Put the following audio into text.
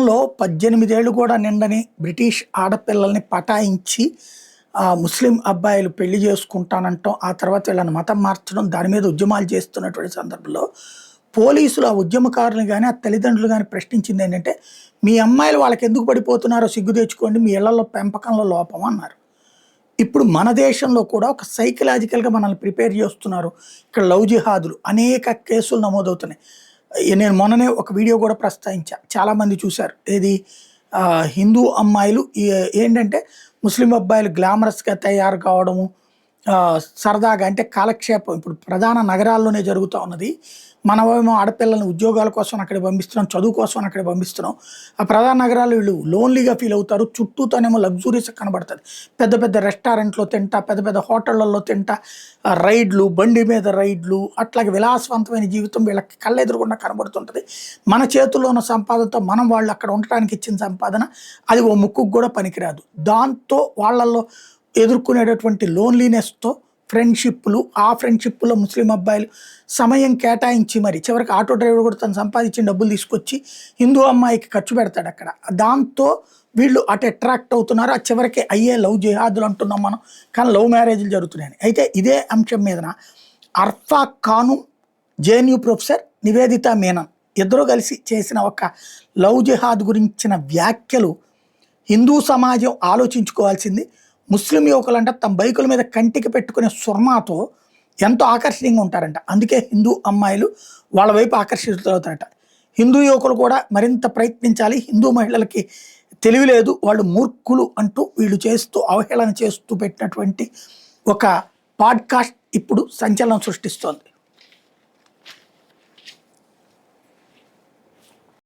గతంలో 18 ఏళ్ళు కూడా నిండని బ్రిటిష్ ఆడపిల్లల్ని పటాయించి ముస్లిం అబ్బాయిలు పెళ్లి చేసుకుంటానంటాం, ఆ తర్వాత వీళ్ళని మతం మార్చడం, దాని మీద ఉద్యమాలు చేస్తున్నటువంటి సందర్భంలో పోలీసులు ఆ ఉద్యమకారులను గానీ, ఆ తల్లిదండ్రులు గానీ ప్రశ్నించింది ఏంటంటే, "మీ అమ్మాయిలు వాళ్ళకెందుకు పడిపోతున్నారో సిగ్గు తెచ్చుకోండి. మీ ఇళ్లలో పెంపకంలో లోపం" అన్నారు. ఇప్పుడు మన దేశంలో కూడా ఒక సైకలాజికల్‌గా మనల్ని ప్రిపేర్ చేస్తున్నారు. ఇక్కడ లవ్ జిహాదులు అనేక కేసులు నమోదవుతున్నాయి. నేను మొన్ననే ఒక వీడియో కూడా ప్రస్తావించా. చాలామంది చూసారు. ఏది హిందూ అమ్మాయిలు ఏంటంటే ముస్లిం అబ్బాయిలు గ్లామరస్‌గా తయారు కావడము, సరదాగా అంటే కాలక్షేపం ఇప్పుడు ప్రధాన నగరాల్లోనే జరుగుతా ఉన్నది. మనమేమో ఆడపిల్లల్ని ఉద్యోగాల కోసం అక్కడికి పంపిస్తున్నాం, చదువు కోసం అక్కడికి పంపిస్తున్నాం. ఆ ప్రధాన నగరాల్లో వీళ్ళు లోన్లీగా ఫీల్ అవుతారు. చుట్టూతోనేమో లగ్జూరీస్‌గా కనబడతది. పెద్ద పెద్ద రెస్టారెంట్‌లో తింటా, పెద్ద పెద్ద హోటళ్లలో తింటా, రైడ్లు, బండి మీద రైడ్లు, అట్లాగే విలాసవంతమైన జీవితం వీళ్ళకి కళ్ళెదురుగుండా కనబడుతుంటది. మన చేతుల్లో ఉన్న సంపాదనతో మనం వాళ్ళు అక్కడ ఉండటానికి ఇచ్చిన సంపాదన అది ఓ ముక్కుకు కూడా పనికిరాదు. దాంతో వాళ్ళల్లో ఎదుర్కొనేటటువంటి లోన్లీనెస్‌తో ఫ్రెండ్‌షిప్పులు, ఆ ఫ్రెండ్‌షిప్పులో ముస్లిం అబ్బాయిలు సమయం కేటాయించి మరి చివరికి ఆటో డ్రైవర్ కూడా తను సంపాదించిన డబ్బులు తీసుకొచ్చి హిందూ అమ్మాయికి ఖర్చు పెడతాడక్కడ. దాంతో వీళ్ళు అటు అట్రాక్ట్ అవుతున్నారు. ఆ చివరికి అయ్యే లవ్ జిహాదులు అంటున్నాం మనం. కానీ లవ్ మ్యారేజ్‌లు జరుగుతున్నాయని. అయితే ఇదే అంశం మీదన అర్ఫా ఖాను, జేఎన్‌యూ ప్రొఫెసర్ నివేదిత మీనన్ ఇద్దరూ కలిసి చేసిన ఒక లవ్ జిహాద్ గురించిన వ్యాఖ్యలు హిందూ సమాజం ఆలోచించుకోవాల్సింది. ముస్లిం యువకులంట తమ బైకుల మీద కంటికి పెట్టుకునే సుర్మాతో ఎంతో ఆకర్షణీయంగా ఉంటారంట. అందుకే హిందూ అమ్మాయిలు వాళ్ళ వైపు ఆకర్షితులవుతారట. హిందూ యువకులు కూడా మరింత ప్రయత్నించాలి. హిందూ మహిళలకి తెలివి లేదు, వాళ్ళు మూర్ఖులు అంటూ వీళ్ళు చేస్తూ అవహేళన చేస్తూ పెట్టినటువంటి ఒక పాడ్కాస్ట్ ఇప్పుడు సంచలనం సృష్టిస్తోంది.